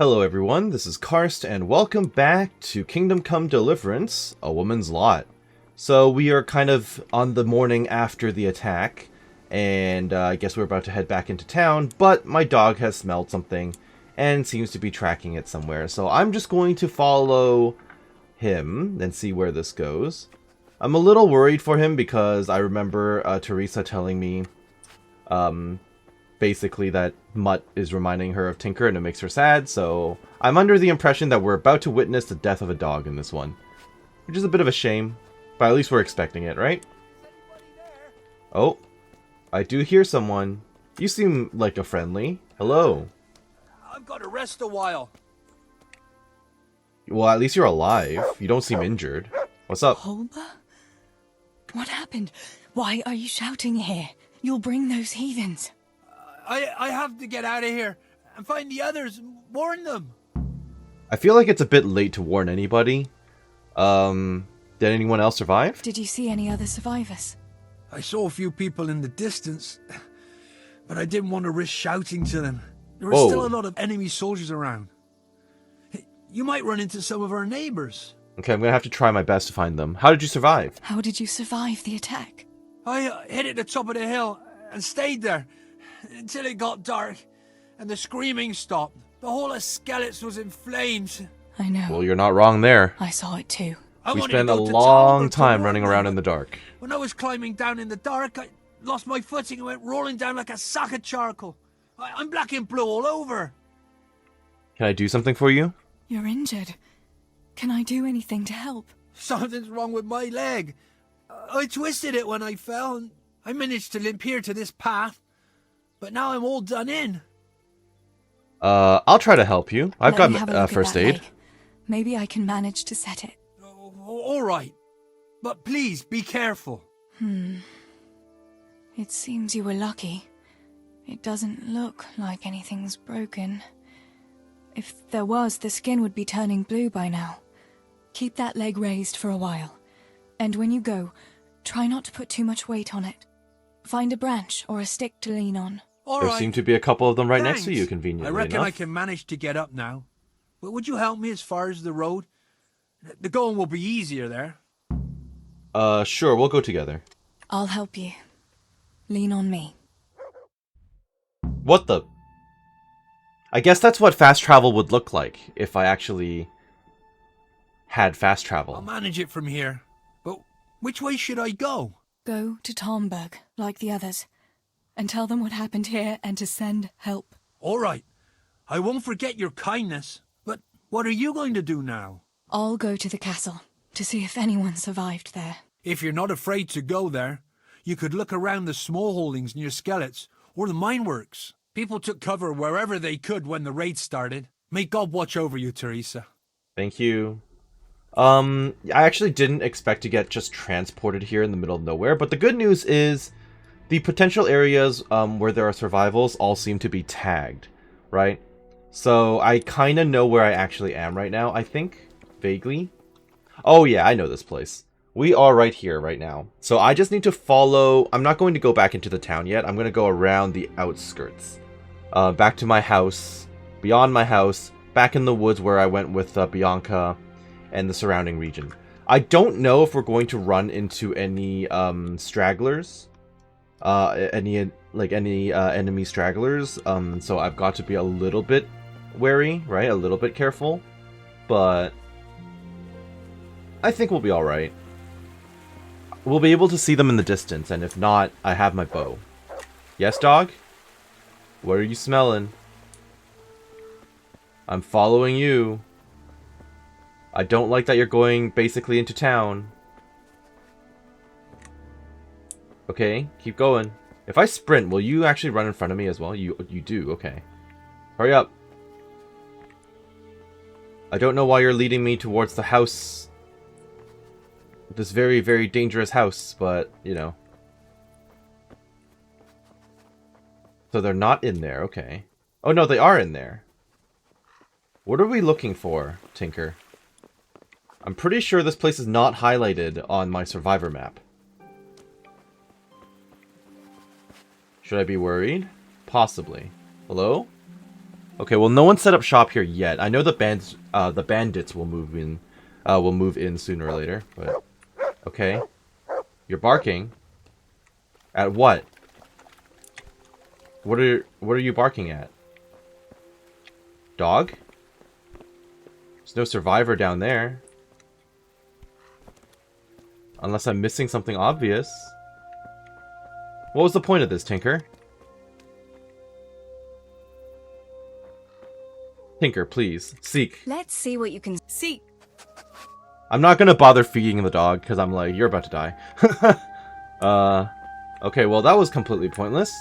Hello everyone, this is Karst, and welcome back to Kingdom Come Deliverance, A Woman's Lot. So we are kind of on the morning after the attack, and I guess we're about to head back into town, but my dog has smelled something, and seems to be tracking it somewhere. So I'm just going to follow him, and see where this goes. I'm a little worried for him, because I remember Theresa telling me, basically that Mutt is reminding her of Tinker and it makes her sad, so I'm under the impression that we're about to witness the death of a dog in this one. Which is a bit of a shame, but at least we're expecting it, right? Oh, I do hear someone. You seem like a friendly. Hello. I've got to rest a while. Well, at least you're alive. You don't seem injured. What's up? Holber? What happened? Why are you shouting here? You'll bring those heathens. I have to get out of here and find the others and warn them. I feel like it's a bit late to warn anybody. Did anyone else survive? Did you see any other survivors? I saw a few people in the distance, but I didn't want to risk shouting to them. There were still a lot of enemy soldiers around. You might run into some of our neighbors. Okay, I'm gonna have to try my best to find them. How did you survive? How did you survive the attack? I hid at the top of the hill and stayed there until it got dark and the screaming stopped. The whole of Skeleton was in flames. I know. Well, you're not wrong there. I saw it too. We spent a long time running around in the dark. When I was climbing down in the dark, I lost my footing and went rolling down like a sack of charcoal. I'm black and blue all over. Can I do something for you? You're injured. Can I do anything to help? Something's wrong with my leg. I twisted it when I fell, and I managed to limp here to this path. But now I'm all done in. I'll try to help you. I've Let me have a got look at first that aid. leg. Maybe I can manage to set it. All right. But please, be careful. It seems you were lucky. It doesn't look like anything's broken. If there was, the skin would be turning blue by now. Keep that leg raised for a while. And when you go, try not to put too much weight on it. Find a branch or a stick to lean on. All There right. seem to be a couple of them right Thanks. next to you, conveniently I reckon enough. I can manage to get up now. But would you help me as far as the road? The going will be easier there. Sure, we'll go together. I'll help you. Lean on me. What the? I guess that's what fast travel would look like, if I actually had fast I'll travel. manage it from here. But which way should I go? Go to Tomberg, like the others, and tell them what happened here and to send help. All right. I won't forget your kindness. But what are you going to do now? I'll go to the castle to see if anyone survived there. If you're not afraid to go there, you could look around the small holdings near Skeleton or the mine works. People took cover wherever they could when the raid started. May God watch over you, Theresa. Thank you. I actually didn't expect to get just transported here in the middle of nowhere, but the good news is the potential areas where there are survivals all seem to be tagged, right? So I kind of know where I actually am right now, I think. Vaguely. Oh yeah, I know this place. We are right here right now. So I just need to follow... I'm not going to go back into the town yet. I'm going to go around the outskirts. Back to my house. Beyond my house. Back in the woods where I went with Bianca and the surrounding region. I don't know if we're going to run into any stragglers. Any enemy stragglers. So I've got to be a little bit wary, right? A little bit careful. But I think we'll be alright. We'll be able to see them in the distance, and if not, I have my bow. Yes, dog? What are you smelling? I'm following you. I don't like that you're going basically into town. Okay, keep going. If I sprint, will you actually run in front of me as well? You do, okay. Hurry up. I don't know why you're leading me towards the house. This very, very dangerous house, but, you know. So they're not in there, okay. Oh no, they are in there. What are we looking for, Tinker? I'm pretty sure this place is not highlighted on my survivor map. Should I be worried? Possibly. Hello? Okay, well, no one set up shop here yet. I know the bandits will move in sooner or later. But okay, you're barking. At what? What are you barking at? Dog? There's no survivor down there. Unless I'm missing something obvious. What was the point of this, Tinker? Tinker, please. Seek. Let's see what you can see. I'm not gonna bother feeding the dog, because I'm like, you're about to die. Okay, well that was completely pointless.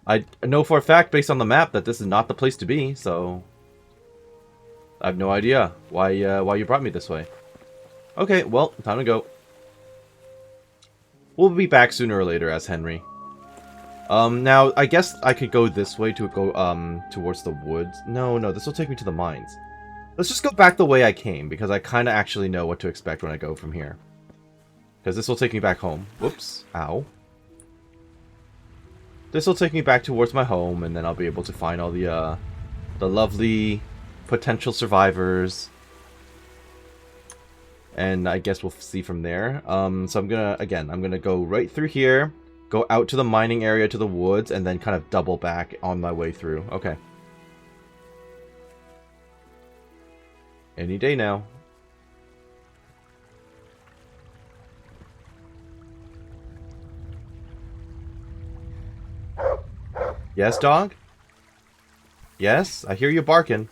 I know for a fact, based on the map, that this is not the place to be, so... I have no idea why you brought me this way. Okay, well, time to go. We'll be back sooner or later as Henry. Now, I guess I could go this way to go, towards the woods. No, this will take me to the mines. Let's just go back the way I came, because I kind of actually know what to expect when I go from here. Because this will take me back home. Whoops. Ow. This will take me back towards my home, and then I'll be able to find all the lovely potential survivors. And I guess we'll see from there. So I'm gonna go right through here, go out to the mining area to the woods, and then kind of double back on my way through. Okay. Any day now. Yes, dog? Yes, I hear you barking.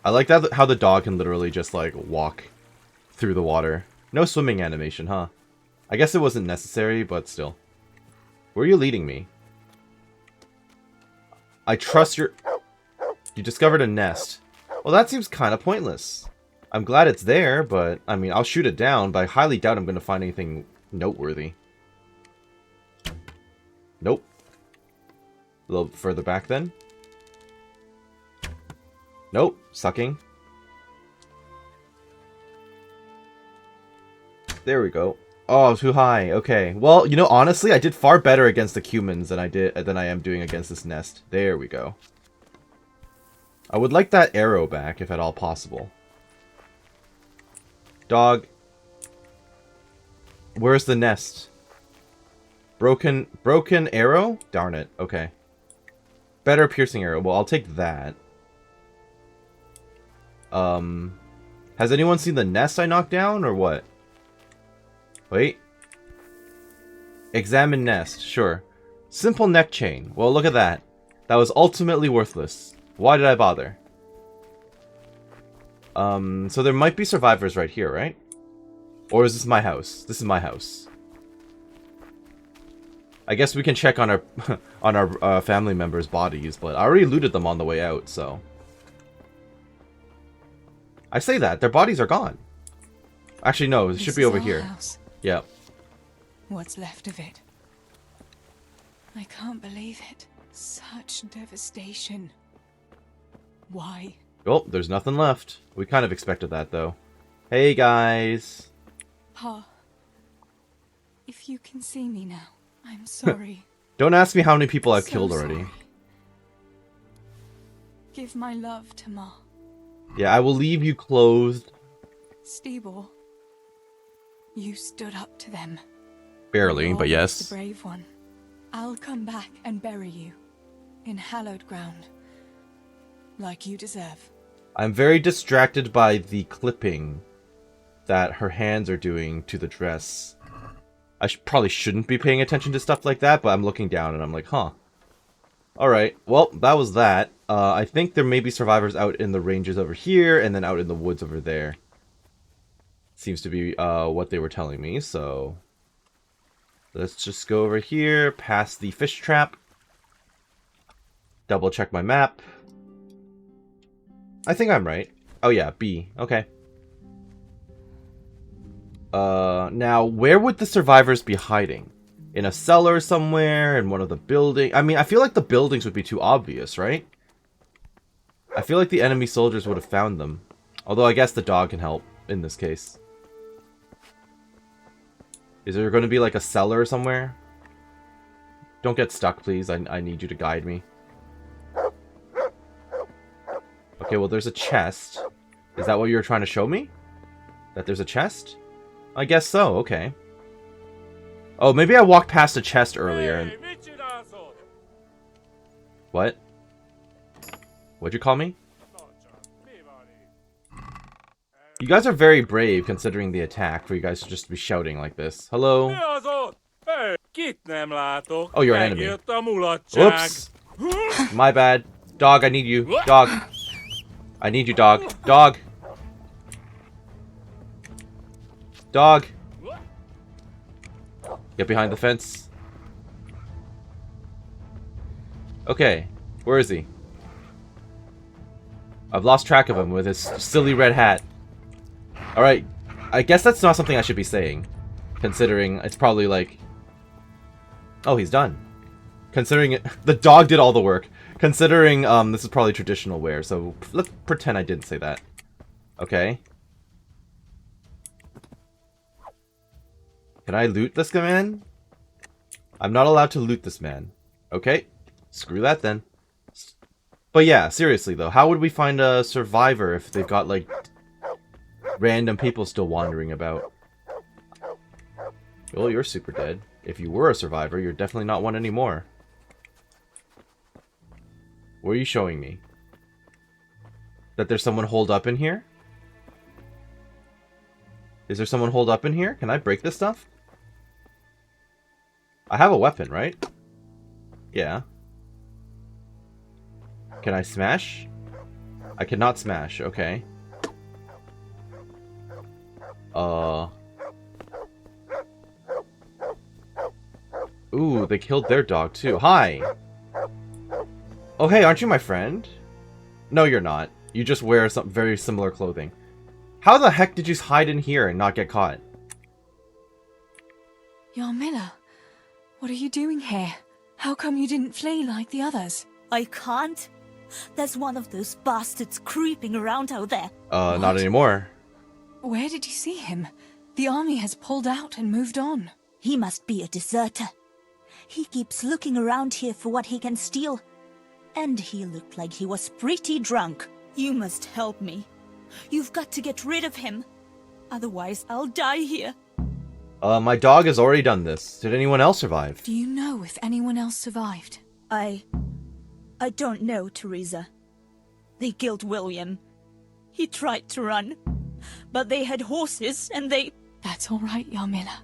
I like that how the dog can literally just, like, walk through the water. No swimming animation, huh? I guess it wasn't necessary, but still. Where are you leading me? I trust your... You discovered a nest. Well, that seems kind of pointless. I'm glad it's there, but, I mean, I'll shoot it down, but I highly doubt I'm going to find anything noteworthy. Nope. A little further back, then. Nope. Sucking. There we go. Oh, too high. Okay. Well, you know, honestly, I did far better against the humans than I am doing against this nest. There we go. I would like that arrow back, if at all possible. Dog. Where's the nest? Broken arrow? Darn it. Okay. Better piercing arrow. Well, I'll take that. Has anyone seen the nest I knocked down, or what? Wait. Examine nest. Sure. Simple neck chain. Well, look at that. That was ultimately worthless. Why did I bother? So there might be survivors right here, right? Or is this my house? This is my house. I guess we can check on our on our family members' bodies, but I already looted them on the way out, so... I say that. Their bodies are gone. Actually, no. It should be over here. House. Yeah. What's left of it. I can't believe it. Such devastation. Why? Well, there's nothing left. We kind of expected that, though. Hey, guys. Pa, if you can see me now, I'm sorry. Don't ask me how many people I've So killed already. sorry. Give my love to Ma. Yeah, I will leave you clothed. Steeble, you stood up to them. Barely, You're but yes. the brave one. I'll come back and bury you in hallowed ground, like you deserve. I'm very distracted by the clipping that her hands are doing to the dress. I probably shouldn't be paying attention to stuff like that, but I'm looking down and I'm like, huh. Alright, well, that was that. I think there may be survivors out in the ranges over here, and then out in the woods over there. Seems to be what they were telling me, so... Let's just go over here, past the fish trap. Double check my map. I think I'm right. Oh yeah, B. Okay. Now, where would the survivors be hiding? In a cellar somewhere? In one of the buildings? I mean, I feel like the buildings would be too obvious, right? I feel like the enemy soldiers would have found them. Although I guess the dog can help in this case. Is there going to be like a cellar somewhere? Don't get stuck, please. I need you to guide me. Okay, well, there's a chest. Is that what you were trying to show me? That there's a chest? I guess so, okay. Oh, maybe I walked past a chest earlier. And... What? What'd you call me? You guys are very brave considering the attack for you guys to just be shouting like this. Hello? Oh, you're an enemy. Whoops. My bad. Dog, I need you. Dog. I need you, dog. Dog. Dog. Get behind the fence. Okay. Where is he? I've lost track of him with his silly red hat. Alright. I guess that's not something I should be saying. Considering it's probably like... Oh, he's done. Considering it... The dog did all the work. Considering this is probably traditional wear, so let's pretend I didn't say that. Okay. Can I loot this man? I'm not allowed to loot this man. Okay. Screw that then. But yeah, seriously though, how would we find a survivor if they've got like random people still wandering about? Well, you're super dead. If you were a survivor, you're definitely not one anymore. What are you showing me? That there's someone holed up in here? Is there someone holed up in here? Can I break this stuff? I have a weapon, right? Yeah. Can I smash? I cannot smash, okay. Ooh, they killed their dog too. Hi! Oh hey, aren't you my friend? No, you're not. You just wear some very similar clothing. How the heck did you hide in here and not get caught? Yarmila, what are you doing here? How come you didn't flee like the others? I can't. There's one of those bastards creeping around out there. Not anymore. Where did you see him? The army has pulled out and moved on. He must be a deserter. He keeps looking around here for what he can steal. And he looked like he was pretty drunk. You must help me. You've got to get rid of him. Otherwise, I'll die here. My dog has already done this. Did anyone else survive? Do you know if anyone else survived? I don't know, Theresa. They killed William. He tried to run, but they had horses and they... That's all right, Yarmila.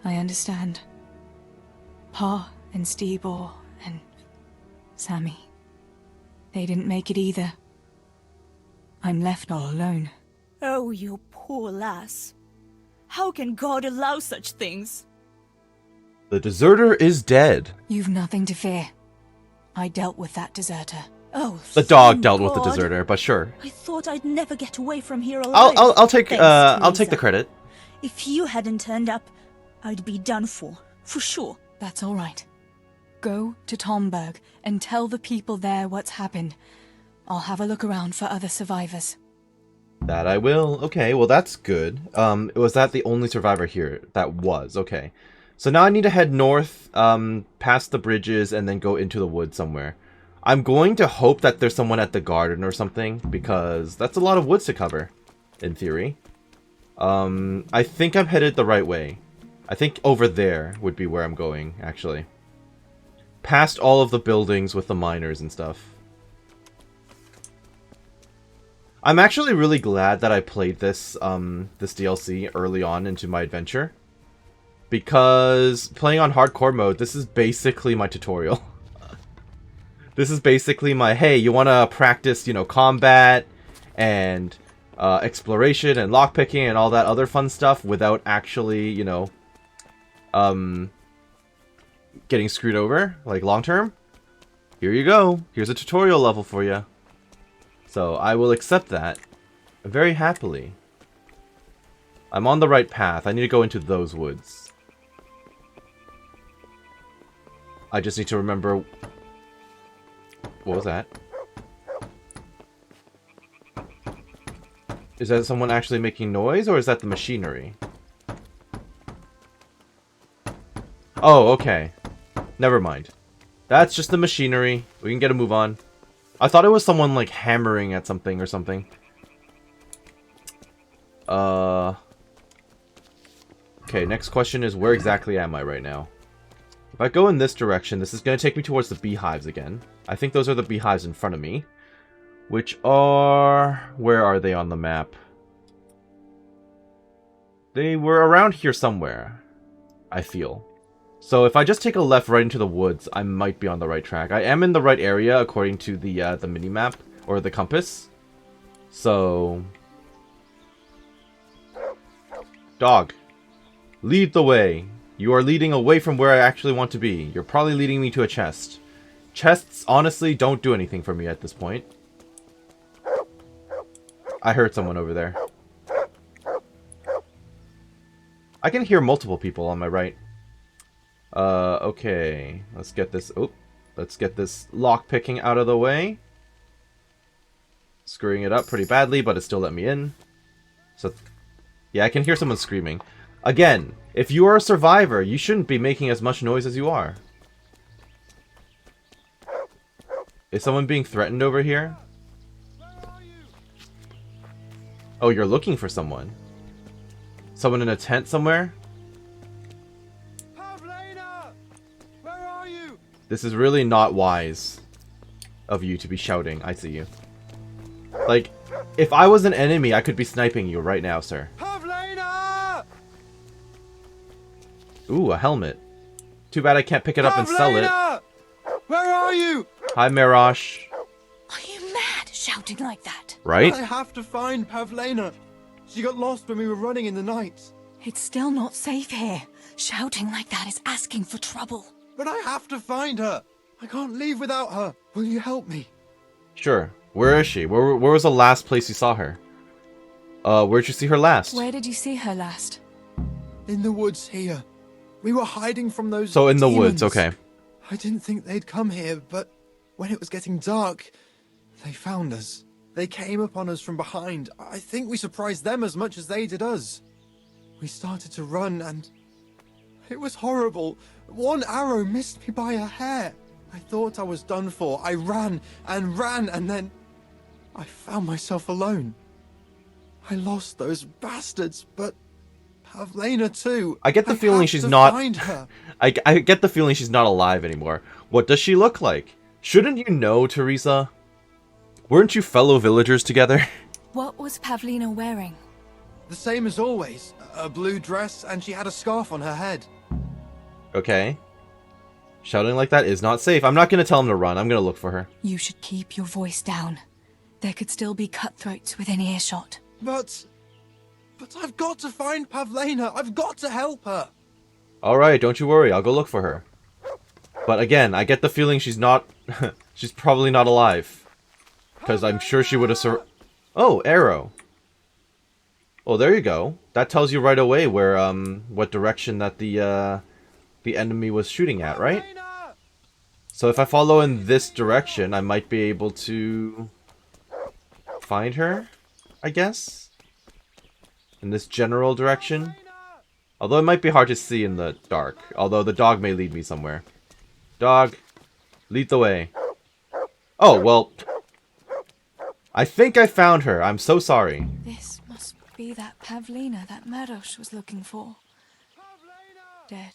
I understand. Pa and Stibor and Sammy. They didn't make it either. I'm left all alone. Oh, you poor lass. How can God allow such things? The deserter is dead. You've nothing to fear. I dealt with that deserter. Oh, The dog thank dealt with the God. deserter, but sure. I thought I'd never get away from here alive. I'll take Thanks, I'll take the Theresa. credit. If you hadn't turned up, I'd be done for sure. That's all right. Go to Tomberg and tell the people there what's happened. I'll have a look around for other survivors. That I will. Okay, well that's good. Was that the only survivor here? That was, okay. So now I need to head north, past the bridges, and then go into the woods somewhere. I'm going to hope that there's someone at the garden or something, because that's a lot of woods to cover, in theory. I think I'm headed the right way. I think over there would be where I'm going, actually. Past all of the buildings with the miners and stuff. I'm actually really glad that I played this this DLC early on into my adventure. Because playing on hardcore mode, this is basically my tutorial. This is basically my, hey, you want to practice, you know, combat and exploration and lockpicking and all that other fun stuff without actually, you know, getting screwed over, like long term. Here you go. Here's a tutorial level for you. So I will accept that very happily. I'm on the right path. I need to go into those woods. I just need to remember... What was that? Is that someone actually making noise, or is that the machinery? Oh, okay. Never mind. That's just the machinery. We can get a move on. I thought it was someone, like, hammering at something or something. Okay, next question is, where exactly am I right now? If I go in this direction, this is going to take me towards the beehives again. I think those are the beehives in front of me. Which are... Where are they on the map? They were around here somewhere, I feel. So if I just take a left right into the woods, I might be on the right track. I am in the right area according to the mini-map, or the compass. So... Dog. Lead the way. You are leading away from where I actually want to be. You're probably leading me to a chest. Chests, honestly, don't do anything for me at this point. I heard someone over there. I can hear multiple people on my right. Okay. Let's get this... Oh, let's get this lock-picking out of the way. Screwing it up pretty badly, but it still let me in. So, yeah, I can hear someone screaming. Again, if you are a survivor, you shouldn't be making as much noise as you are. Is someone being threatened over here? Oh, you're looking for someone. Someone in a tent somewhere? Pavlena! Where are you? This is really not wise of you to be shouting. I see you. Like, if I was an enemy, I could be sniping you right now, sir. Pavlena! Ooh, a helmet. Too bad I can't pick it up and sell it. Where are you? Hi, Mirosh. Are you mad, shouting like that? Right? I have to find Pavlena. She got lost when we were running in the night. It's still not safe here. Shouting like that is asking for trouble. But I have to find her. I can't leave without her. Will you help me? Sure. Where is she? Where was the last place you saw her? Where'd you see her last? Where did you see her last? In the woods here. We were hiding from those So in the demons. woods, okay. I didn't think they'd come here, but when it was getting dark, they found us. They came upon us from behind. I think we surprised them as much as they did us. We started to run and it was horrible. One arrow missed me by a hair. I thought I was done for. I ran and then I found myself alone. I lost those bastards, but Pavlena too. I get the I feeling have she's to not... find her. I get the feeling she's not alive anymore. What does she look like? Shouldn't you know, Theresa? Weren't you fellow villagers together? What was Pavlena wearing? The same as always. A blue dress, and she had a scarf on her head. Okay. Shouting like that is not safe. I'm not going to tell him to run. I'm going to look for her. You should keep your voice down. There could still be cutthroats within earshot. But I've got to find Pavlena. I've got to help her. Alright, don't you worry. I'll go look for her. But again, I get the feeling she's not... she's probably not alive. Because I'm sure she would have Oh, arrow. Oh, there you go. That tells you right away where, what direction that the enemy was shooting at, right? So if I follow in this direction, I might be able to find her, I guess? In this general direction. Although it might be hard to see in the dark. Although the dog may lead me somewhere. Dog, lead the way. Oh, well... I think I found her. I'm so sorry. This must be that Pavlena that Mirosh was looking for. Dead.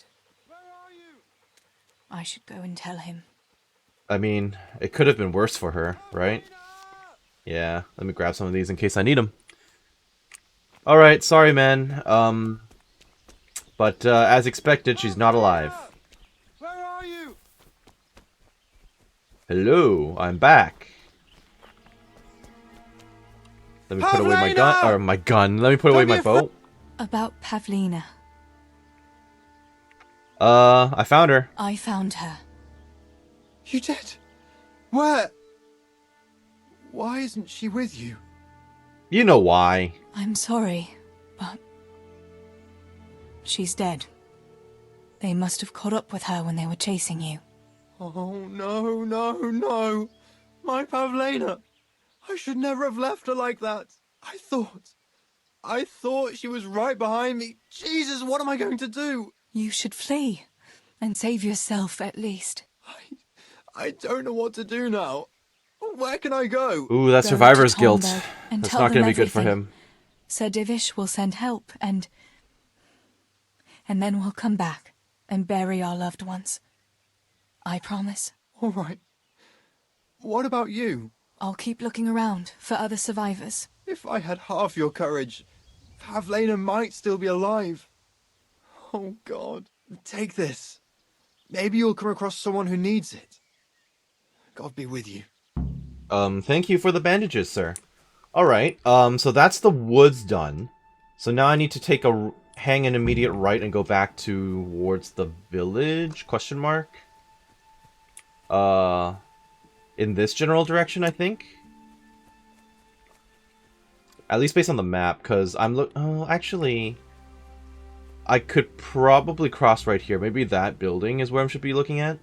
I should go and tell him. I mean, it could have been worse for her, right? Yeah, let me grab some of these in case I need them. Alright, sorry man. But as expected, she's not alive. Where are you? Hello, I'm back. Let me put away my gun, or my gun. Let me put away my bow. About Pavlena. I found her. I found her. You did? Where? Why isn't she with you? You know why. I'm sorry, but... she's dead. They must have caught up with her when they were chasing you. Oh, no, no, no. My Pavlena. I should never have left her like that. I thought she was right behind me. Jesus, what am I going to do? You should flee. and save yourself at least. I don't know what to do now. Where can I go? Ooh, that Go survivor's to guilt. Tomberg and That's tell not going them to be good for everything. him. Sir Divish will send help, and then we'll come back and bury our loved ones. I promise. All right. What about you? I'll keep looking around for other survivors. If I had half your courage, Pavlena might still be alive. Oh, God. Take this. Maybe you'll come across someone who needs it. God be with you. Thank you for the bandages, sir. Alright, so that's the woods done. So now I need to take a hang an immediate right and go back towards the village? Question mark? In this general direction, I think? At least based on the map, because I'm actually... I could probably cross right here. Maybe that building is where I should be looking at?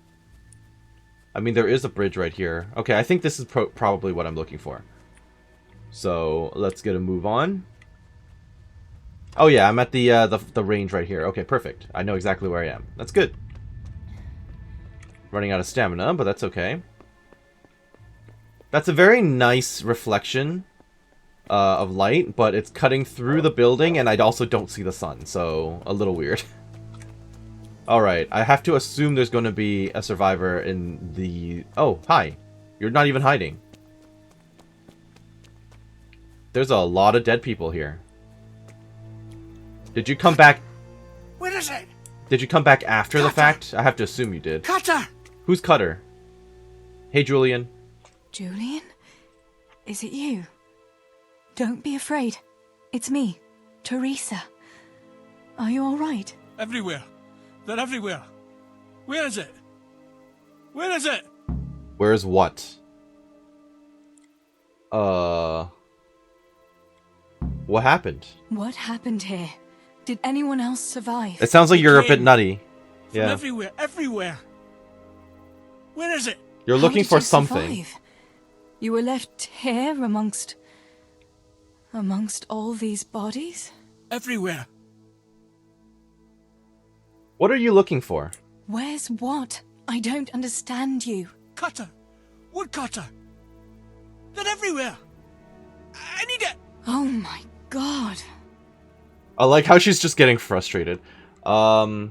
I mean, there is a bridge right here. Okay, I think this is probably what I'm looking for. So, let's get a move on. Oh yeah, I'm at the range right here. Okay, perfect. I know exactly where I am. That's good. Running out of stamina, but that's okay. That's a very nice reflection of light, but it's cutting through the building, and I also don't see the sun, so a little weird. Alright, I have to assume there's going to be a survivor in the... Oh, hi. You're not even hiding. There's a lot of dead people here. Did you come back... Where is it? Did you come back after the Cutter! fact? I have to assume you did. Cutter! Who's Cutter? Hey, Julian. Julian? Is it you? Don't be afraid. It's me, Theresa. Are you alright? Everywhere. They're everywhere. Where is it? Where is it? Where's what? What happened? What happened here? Did anyone else survive? It sounds like you're a bit came nutty. From Yeah. everywhere. Everywhere. Where is it? You're How looking did for you something. survive? You were left here amongst all these bodies? Everywhere. What are you looking for? Where's what? I don't understand you. Cutter. Woodcutter. They're everywhere. I need it. Oh my god. I like how she's just getting frustrated. You're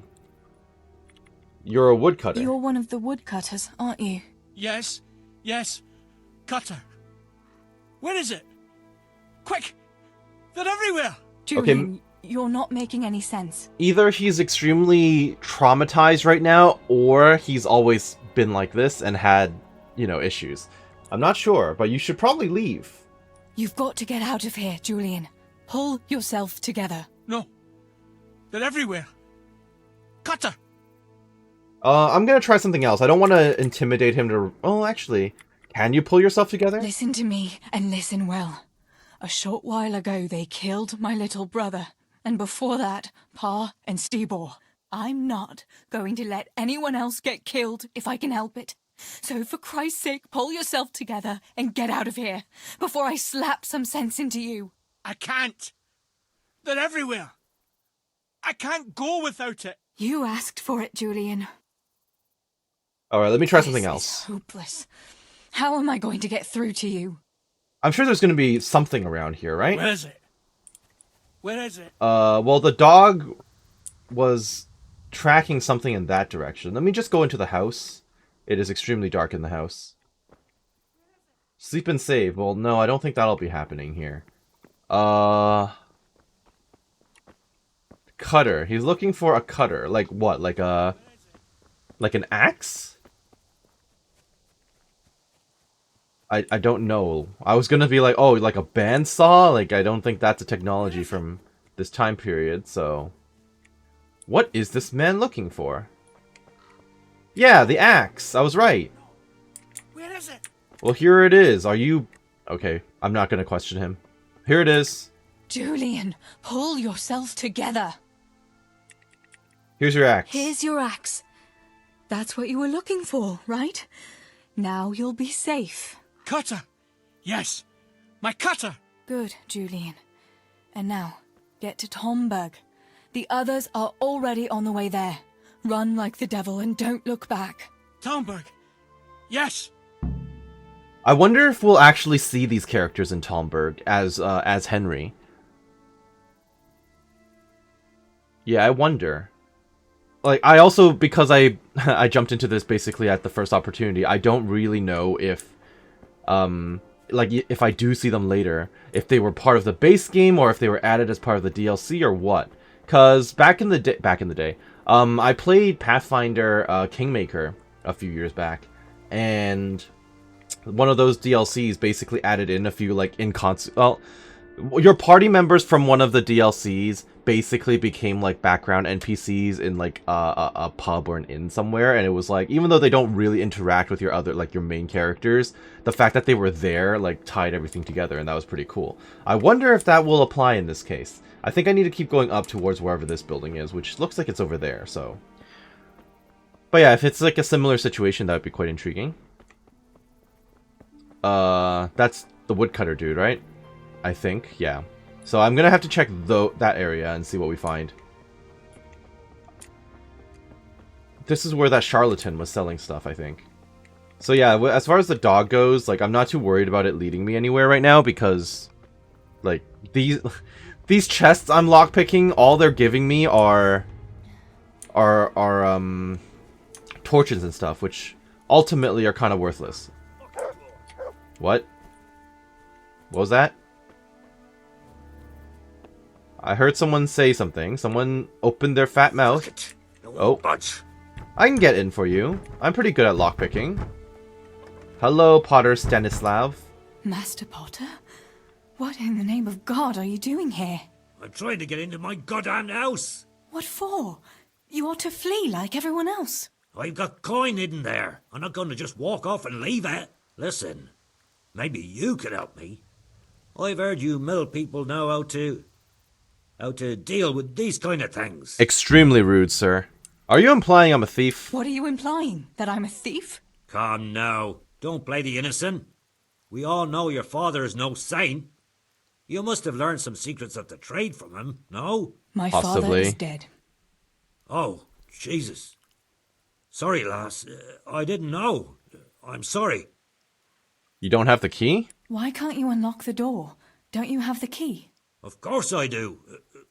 a woodcutter. You're one of the woodcutters, aren't you? Yes. Yes. Cutter. Where is it? Quick. They're everywhere. Julian, you're not making any sense. Either he's extremely traumatized right now, or he's always been like this and had, you know, issues. I'm not sure, but you should probably leave. You've got to get out of here, Julian. Pull yourself together. No. They're everywhere. Cutter. I'm gonna try something else. I don't want to intimidate him to... Oh, actually, can you pull yourself together? Listen to me, and listen well. A short while ago, they killed my little brother. And before that, Pa and Stibor. I'm not going to let anyone else get killed if I can help it. So for Christ's sake, pull yourself together and get out of here before I slap some sense into you. I can't. They're everywhere. I can't go without it. You asked for it, Julian. Alright, let me try This something is else. hopeless. How am I going to get through to you? I'm sure there's gonna be something around here, right? Where is it? Where is it? Well, the dog was tracking something in that direction. Let me just go into the house. It is extremely dark in the house. Sleep and save. Well, no, I don't think that'll be happening here. Cutter. He's looking for a cutter. Like what? Like an axe? I don't know. I was gonna be like, oh, like a bandsaw? Like, I don't think that's a technology from this time period, so... What is this man looking for? Yeah, the axe! I was right! Where is it? Well, here it is. Are you... Okay, I'm not gonna question him. Here it is. Julian, pull yourself together. Here's your axe. Here's your axe. That's what you were looking for, right? Now you'll be safe. Cutter. Yes. My cutter. Good, Julian. And now, get to Tomberg. The others are already on the way there. Run like the devil and don't look back. Talmberg. Yes. I wonder if we'll actually see these characters in Talmberg as Henry. Yeah, I wonder. Like, I also, because I I jumped into this basically at the first opportunity, I don't really know if like if I do see them later, if they were part of the base game or if they were added as part of the DLC or what. Cause back in the day, I played Pathfinder Kingmaker a few years back, and one of those DLCs basically added in a few like your party members from one of the DLCs basically became like background NPCs in like a pub or an inn somewhere, and it was like, even though they don't really interact with your other, like your main characters, the fact that they were there like tied everything together, and that was pretty cool. I wonder if that will apply in this case. I think I need to keep going up towards wherever this building is, which looks like it's over there, so. But yeah, if it's like a similar situation, that would be quite intriguing. That's the woodcutter dude, right? I think, yeah. So I'm gonna have to check that area and see what we find. This is where that charlatan was selling stuff, I think. So yeah, as far as the dog goes, like, I'm not too worried about it leading me anywhere right now, because like these chests I'm lockpicking, all they're giving me are torches and stuff, which ultimately are kind of worthless. What? What was that? I heard someone say something. Someone opened their fat mouth. Oh. I can get in for you. I'm pretty good at lockpicking. Hello, Potter Stanislav. Master Potter? What in the name of God are you doing here? I'm trying to get into my goddamn house. What for? You ought to flee like everyone else. I've got coin hidden there. I'm not going to just walk off and leave it. Listen, maybe you could help me. I've heard you mill people know how to deal with these kind of things. Extremely rude, sir. Are you implying I'm a thief? What are you implying? That I'm a thief? Come now, don't play the innocent. We all know your father is no saint. You must have learned some secrets of the trade from him, no? My father is dead. Oh, Jesus. Sorry, lass. I didn't know. I'm sorry. You don't have the key? Why can't you unlock the door? Don't you have the key? Of course I do.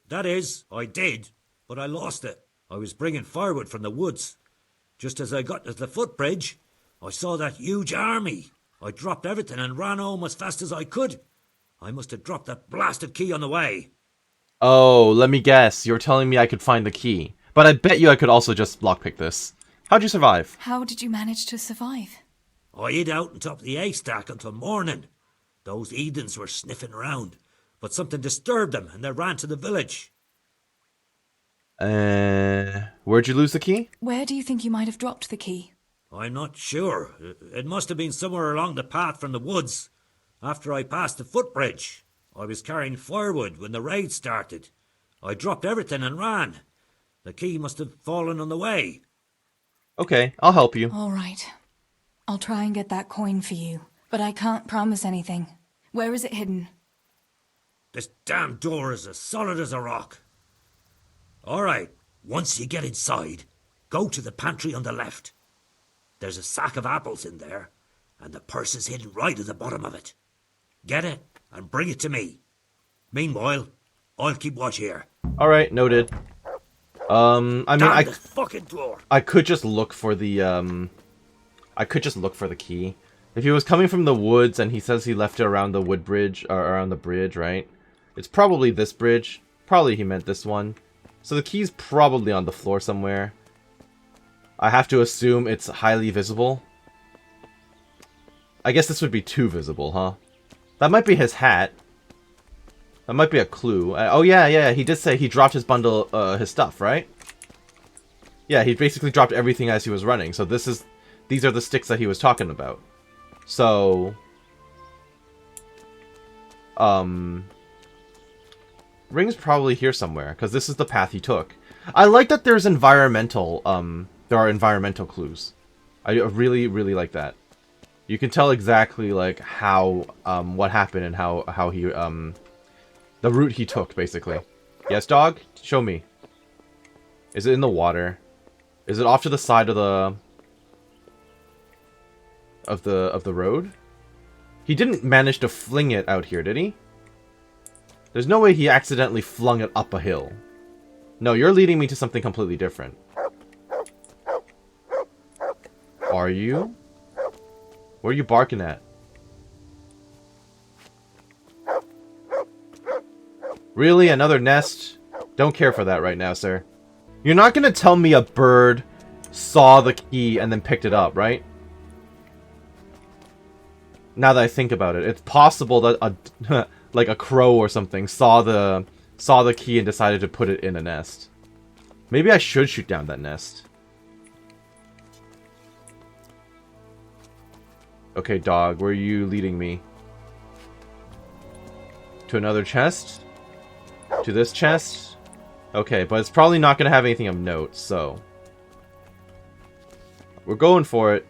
That is, I did, but I lost it. I was bringing firewood from the woods. Just as I got to the footbridge, I saw that huge army. I dropped everything and ran home as fast as I could. I must have dropped that blasted key on the way. Oh, let me guess. You're telling me I could find the key. But I bet you I could also just lockpick this. How'd you survive? How did you manage to survive? I hid out on top of the haystack until morning. Those heathens were sniffing around, but something disturbed them and they ran to the village. Where'd you lose the key? Where do you think you might have dropped the key? I'm not sure. It must have been somewhere along the path from the woods. After I passed the footbridge, I was carrying firewood when the raid started. I dropped everything and ran. The key must have fallen on the way. Okay, I'll help you. All right. I'll try and get that coin for you, but I can't promise anything. Where is it hidden? This damn door is as solid as a rock. All right, once you get inside, go to the pantry on the left. There's a sack of apples in there, and the purse is hidden right at the bottom of it. Get it and bring it to me. Meanwhile, I'll keep watch here. All right, noted. I mean, Damn this fucking door. I could just look for the key. If he was coming from the woods and he says he left it around the wood bridge, or around the bridge, right? It's probably this bridge. Probably he meant this one. So the key's probably on the floor somewhere. I have to assume it's highly visible. I guess this would be too visible, huh? That might be his hat. That might be a clue. Oh yeah, he did say he dropped his bundle, his stuff, right? Yeah, he basically dropped everything as he was running. So these are the sticks that he was talking about. So, Ring's probably here somewhere, because this is the path he took. I like that there are environmental clues. I really, really like that. You can tell exactly, like, how, what happened and how he, the route he took, basically. Yes, dog? Show me. Is it in the water? Is it off to the side of the road? He didn't manage to fling it out here, did he? There's no way he accidentally flung it up a hill. No, you're leading me to something completely different. Are you? What are you barking at? Really? Another nest? Don't care for that right now, sir. You're not gonna tell me a bird saw the key and then picked it up, right? Now that I think about it, it's possible that a like a crow or something saw the key and decided to put it in a nest. Maybe I should shoot down that nest. Okay, dog, where are you leading me? To another chest? To this chest? Okay, but it's probably not going to have anything of note, so... we're going for it.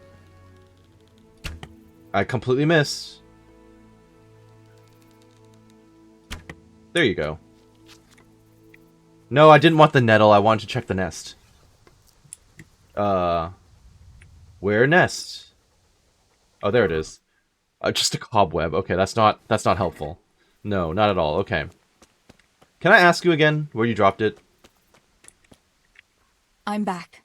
I completely missed. There you go. No, I didn't want the nettle. I wanted to check the nest. Where nest? Oh, there it is. Just a cobweb. Okay, that's not helpful. No, not at all. Okay. Can I ask you again where you dropped it? I'm back.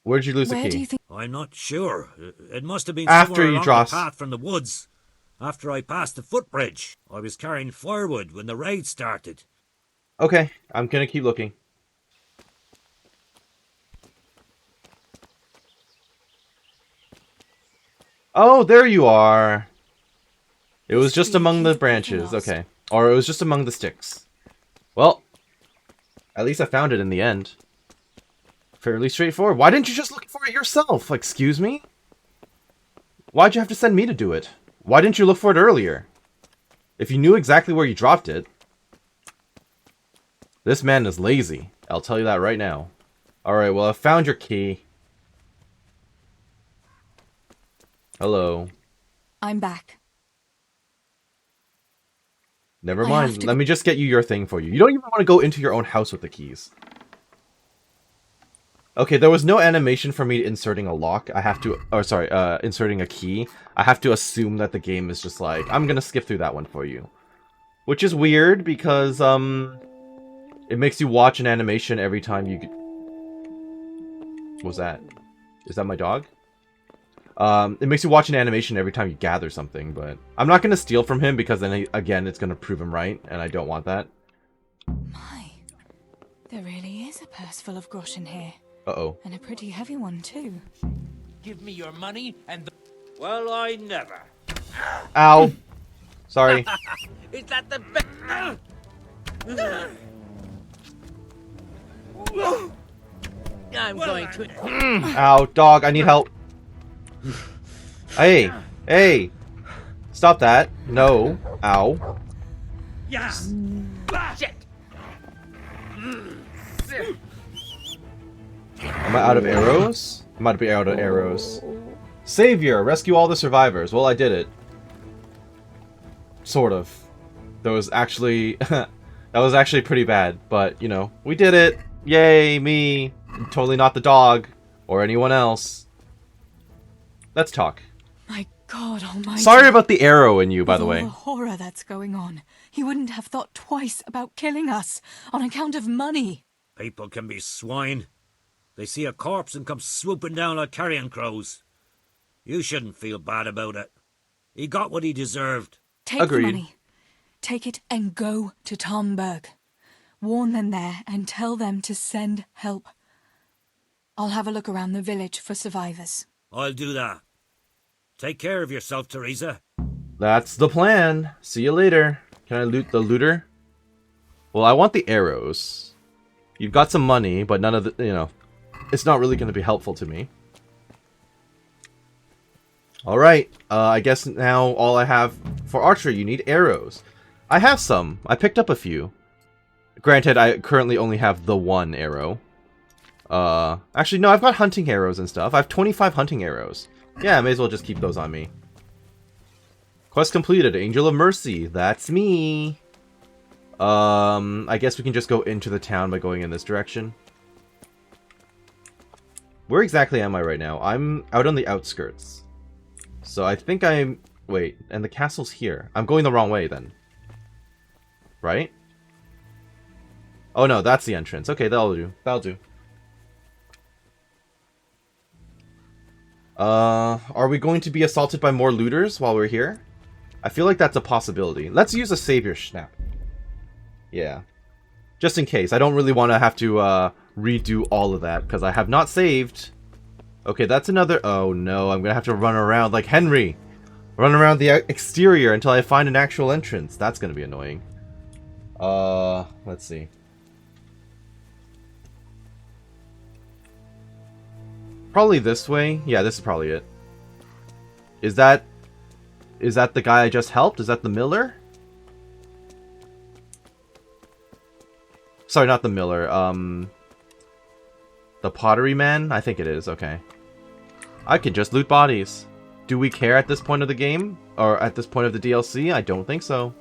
Where did you lose the Where key? do you think? I'm not sure. It must have been After somewhere you along dropped- the path from the woods. After I passed the footbridge. I was carrying firewood when the raid started. Okay, I'm gonna keep looking. Oh, there you are. It was just among the branches. Okay. Or it was just among the sticks. Well, at least I found it in the end. Fairly straightforward. Why didn't you just look for it yourself? Excuse me? Why'd you have to send me to do it? Why didn't you look for it earlier? If you knew exactly where you dropped it. This man is lazy. I'll tell you that right now. Alright, well, I found your key. Hello. I'm back. Never I mind. have to Let go- me just get you your thing for you. You don't even want to go into your own house with the keys. Okay, there was no animation for me inserting a lock. I have to... oh, sorry. Inserting a key. I have to assume that the game is just like... I'm gonna skip through that one for you. Which is weird because, it makes you watch an animation every time you... What was that? Is that my dog? It makes you watch an animation every time you gather something, but... I'm not gonna steal from him because then, again, it's gonna prove him right, and I don't want that. My, there really is a purse full of groschen here. Uh-oh. And a pretty heavy one, too. Give me your money and the... Well, I never. Ow! Sorry. Is that the best? I'm going to... Ow, dog, I need help. Hey! Hey! Stop that. No. Ow. Yes! Shit! Am I out of arrows? I might be out of arrows. Savior! Rescue all the survivors. Well, I did it. Sort of. That was actually... that was actually pretty bad. But, you know, we did it! Yay, me! Totally not the dog. Or anyone else. Let's talk. My God almighty. Sorry about the arrow in you, by With the all way. the horror that's going on, he wouldn't have thought twice about killing us on account of money. People can be swine. They see a corpse and come swooping down like carrion crows. You shouldn't feel bad about it. He got what he deserved. Take Agreed. the money. Take it and go to Tomberg. Warn them there and tell them to send help. I'll have a look around the village for survivors. I'll do that. Take care of yourself, Theresa. That's the plan. See you later. Can I loot the looter? Well, I want the arrows. You've got some money, but none of the, you know, it's not really going to be helpful to me. Alright, I guess now all I have for archery, you need arrows. I have some. I picked up a few. Granted, I currently only have the one arrow. Actually, no, I've got hunting arrows and stuff. I have 25 hunting arrows. Yeah, I may as well just keep those on me. Quest completed. Angel of Mercy. That's me. I guess we can just go into the town by going in this direction. Where exactly am I right now? I'm out on the outskirts. So I think I'm... Wait, and the castle's here. I'm going the wrong way then. Right? Oh no, that's the entrance. Okay, that'll do. That'll do. Are we going to be assaulted by more looters while we're here? I feel like that's a possibility. Let's use a savior snap. Yeah. Just in case. I don't really want to have to redo all of that, because I have not saved. Okay, that's another... Oh no, I'm going to have to run around like Henry. Run around the exterior until I find an actual entrance. That's going to be annoying. Let's see. Probably this way. Yeah, this is probably it. Is that the guy I just helped? Is that the miller? Sorry, not the miller. The pottery man? I think it is. Okay. I can just loot bodies. Do we care at this point of the game? Or at this point of the DLC? I don't think so.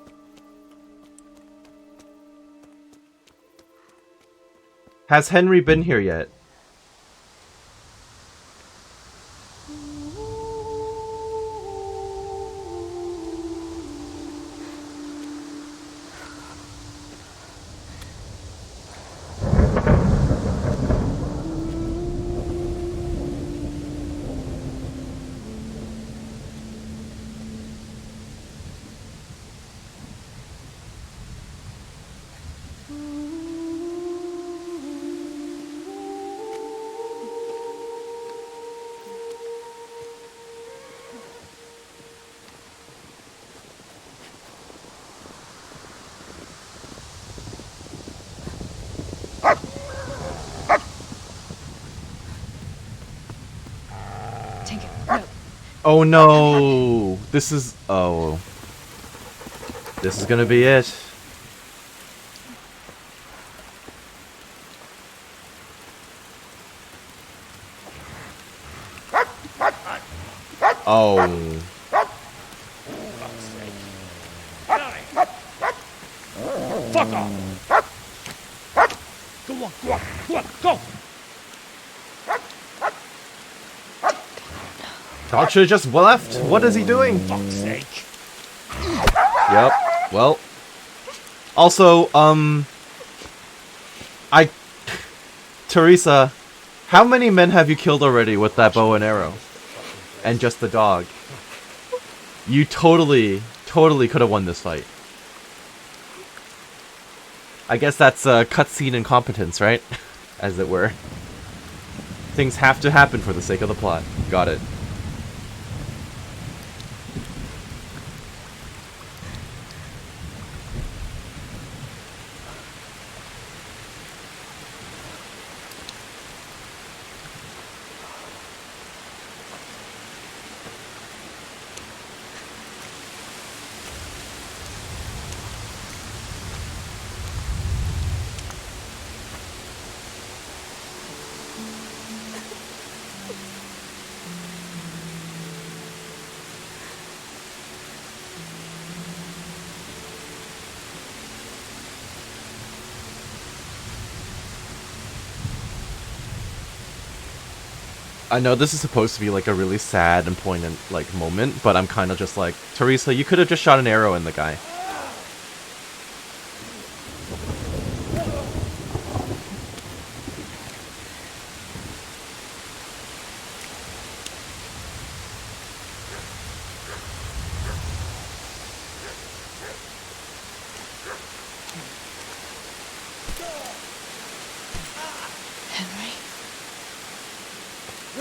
Has Henry been here yet? Oh no! This is... Oh. This is gonna be it. Oh. Fuck off! Go on, go on, go on, go! Dog should have just left. What is he doing? Fuck's sake. Yep. Well. Also, Theresa, how many men have you killed already with that bow and arrow? And just the dog. You totally could have won this fight. I guess that's cutscene incompetence, right? As it were. Things have to happen for the sake of the plot. Got it. I know this is supposed to be like a really sad and poignant like moment, but I'm kind of just like, Theresa, you could have just shot an arrow in the guy.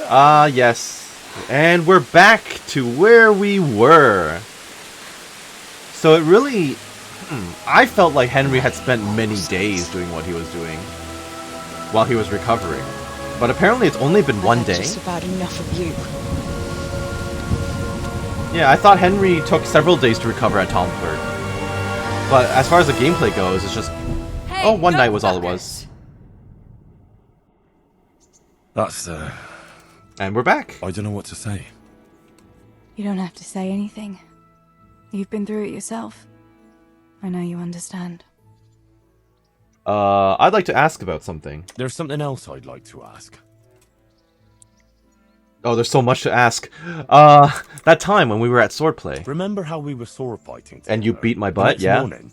Ah, yes. And we're back to where we were. So it really... I felt like Henry had spent many days doing what he was doing while he was recovering. But apparently it's only been one day. Just about enough of you. Yeah, I thought Henry took several days to recover at Tomford. But as far as the gameplay goes, it's just... Hey, oh, one night was all it was. That's, And we're back. I don't know what to say. You don't have to say anything. You've been through it yourself. I know you understand. I'd like to ask about something. There's something else I'd like to ask. Oh, there's so much to ask. That time when we were at swordplay. Remember how we were sword fighting together? And you beat my The butt, next yeah? morning,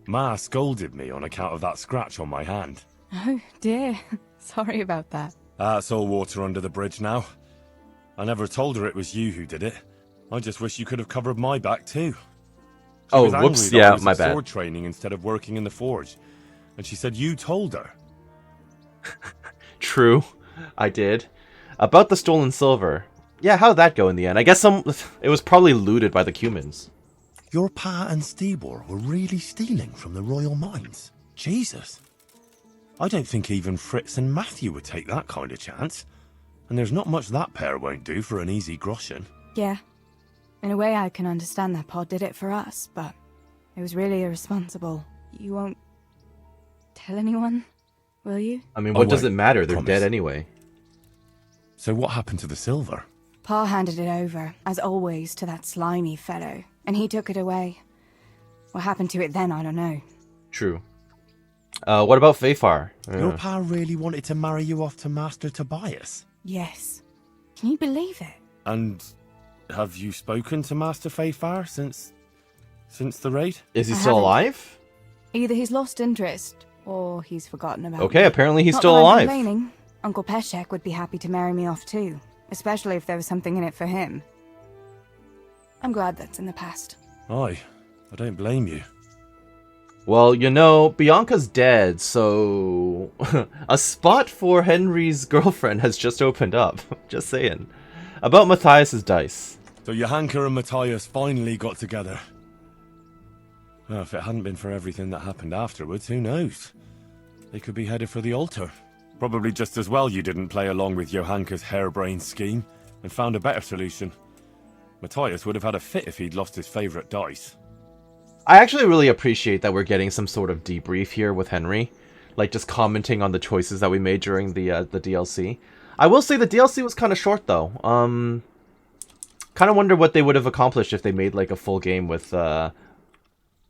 Ma scolded me on account of that scratch on my hand. Oh, dear. Sorry about that. That's all water under the bridge now. I never told her it was you who did it. I just wish you could have covered my back too. She Oh, was angry whoops, that yeah, I was my at bad. sword training instead of working in the forge. And she said you told her. True, I did. About the stolen silver. Yeah, how'd that go in the end? I guess it was probably looted by the Cumans. Your pa and Stibor were really stealing from the royal mines. Jesus. I don't think even Fritz and Matthew would take that kind of chance. And there's not much that pair won't do for an easy groschen. Yeah. In a way, I can understand that Pa did it for us, but it was really irresponsible. You won't tell anyone, will you? I mean, what does it matter? They're Promise. dead anyway. So what happened to the silver? Pa handed it over, as always, to that slimy fellow, and he took it away. What happened to it then, I don't know. True. What about Fafar? Your pa really wanted to marry you off to Master Tobias? Yes. Can you believe it? And have you spoken to Master Fafar since the raid? Is he I still haven't. alive? Either he's lost interest, or he's forgotten about Okay, me. apparently he's Not still that I'm alive. complaining. Uncle Peshek would be happy to marry me off too, especially if there was something in it for him. I'm glad that's in the past. Aye, I don't blame you. Well, you know, Bianca's dead, so a spot for Henry's girlfriend has just opened up. Just saying. About Matthias's dice. So Johanka and Matthias finally got together. Well, if it hadn't been for everything that happened afterwards, who knows? They could be headed for the altar. Probably just as well you didn't play along with Johanka's harebrained scheme and found a better solution. Matthias would have had a fit if he'd lost his favourite dice. I actually really appreciate that we're getting some sort of debrief here with Henry. Like, just commenting on the choices that we made during the DLC. I will say the DLC was kind of short, though. Kind of wonder what they would have accomplished if they made, like, a full game with,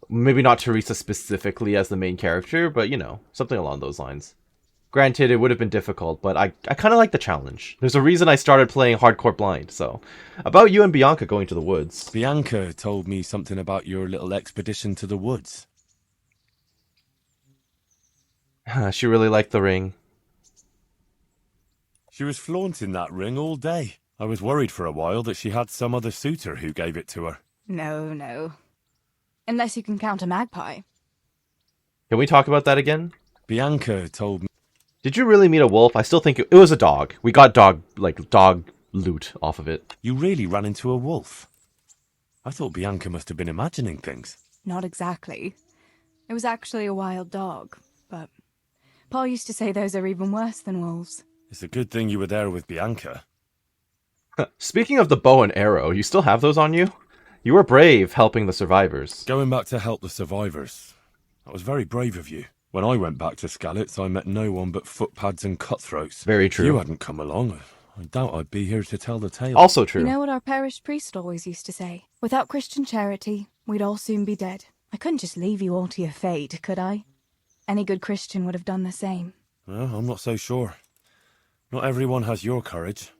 maybe not Theresa specifically as the main character, but, you know, something along those lines. Granted, it would have been difficult, but I kind of like the challenge. There's a reason I started playing Hardcore Blind, so. About you and Bianca going to the woods. Bianca told me something about your little expedition to the woods. She really liked the ring. She was flaunting that ring all day. I was worried for a while that she had some other suitor who gave it to her. No, no. Unless you can count a magpie. Can we talk about that again? Bianca told me... Did you really meet a wolf? I still think it was a dog. We got dog loot off of it. You really ran into a wolf. I thought Bianca must have been imagining things. Not exactly. It was actually a wild dog, but Paul used to say those are even worse than wolves. It's a good thing you were there with Bianca. Speaking of the bow and arrow, you still have those on you? You were brave helping the survivors. Going back to help the survivors. That was very brave of you. When I went back to Skalitz, I met no one but footpads and cutthroats. Very true. If you hadn't come along, I doubt I'd be here to tell the tale. Also true. You know what our parish priest always used to say? Without Christian charity, we'd all soon be dead. I couldn't just leave you all to your fate, could I? Any good Christian would have done the same. Well, I'm not so sure. Not everyone has your courage.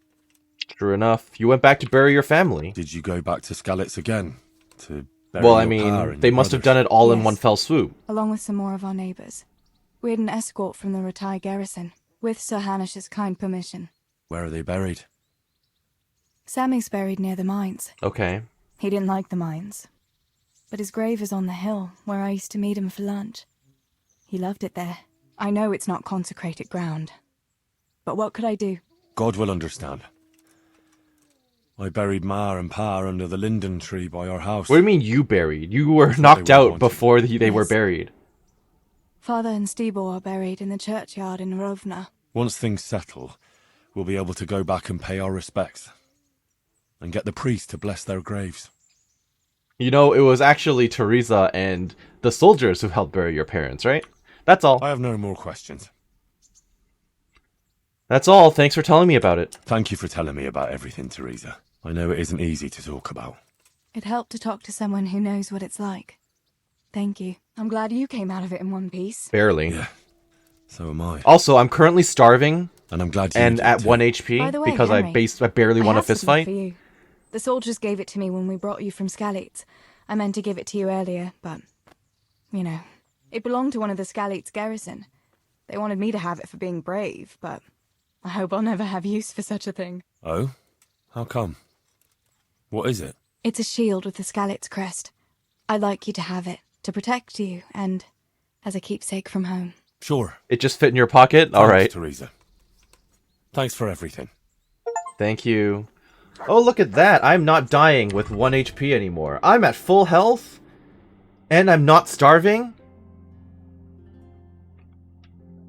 True enough. You went back to bury your family. Did you go back to Skalitz again? To bury Well, I your pa mean, and they your must have brothers? done it all in Yes. one fell swoop. Along with some more of our neighbours. We had an escort from the retired garrison, with Sir Hanish's kind permission. Where are they buried? Sammy's buried near the mines. Okay. He didn't like the mines. But his grave is on the hill, where I used to meet him for lunch. He loved it there. I know it's not consecrated ground. But what could I do? God will understand. I buried Ma and Pa under the linden tree by our house. What do you mean you buried? You were That's what knocked they out wanted. before they were Yes. buried. Father and Stibor are buried in the churchyard in Rovna. Once things settle, we'll be able to go back and pay our respects. And get the priest to bless their graves. You know, it was actually Theresa and the soldiers who helped bury your parents, right? That's all. I have no more questions. That's all. Thanks for telling me about it. Thank you for telling me about everything, Theresa. I know it isn't easy to talk about. It helped to talk to someone who knows what it's like. Thank you. I'm glad you came out of it in one piece. Barely. Yeah, so am I. Also, I'm currently starving, And I'm glad you and did at too. 1 HP By the way, because Henry, I barely I won a have fist something fight. for you. The soldiers gave it to me when we brought you from Skalitz. I meant to give it to you earlier, but, you know, it belonged to one of the Skalitz garrison. They wanted me to have it for being brave, but I hope I'll never have use for such a thing. Oh? How come? What is it? It's a shield with the Skalitz crest. I'd like you to have it, to protect you, and as a keepsake from home. Sure. It just fit in your pocket? All Thanks, right. Theresa. Thanks for everything. Thank you. Oh, look at that. I'm not dying with 1 HP anymore. I'm at full health, and I'm not starving?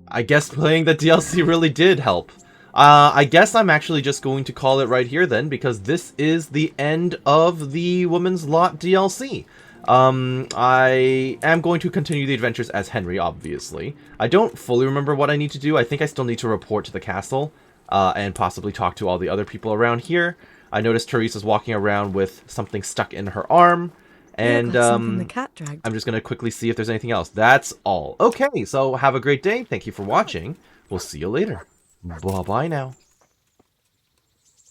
I guess playing the DLC really did help. I guess I'm actually just going to call it right here then, because this is the end of the Woman's Lot DLC. I am going to continue the adventures as Henry, obviously. I don't fully remember what I need to do. I think I still need to report to the castle, and possibly talk to all the other people around here. I noticed Theresa's walking around with something stuck in her arm, and the cat dragged. I'm just going to quickly see if there's anything else. That's all. Okay, so have a great day. Thank you for watching. We'll see you later. Bye-bye now.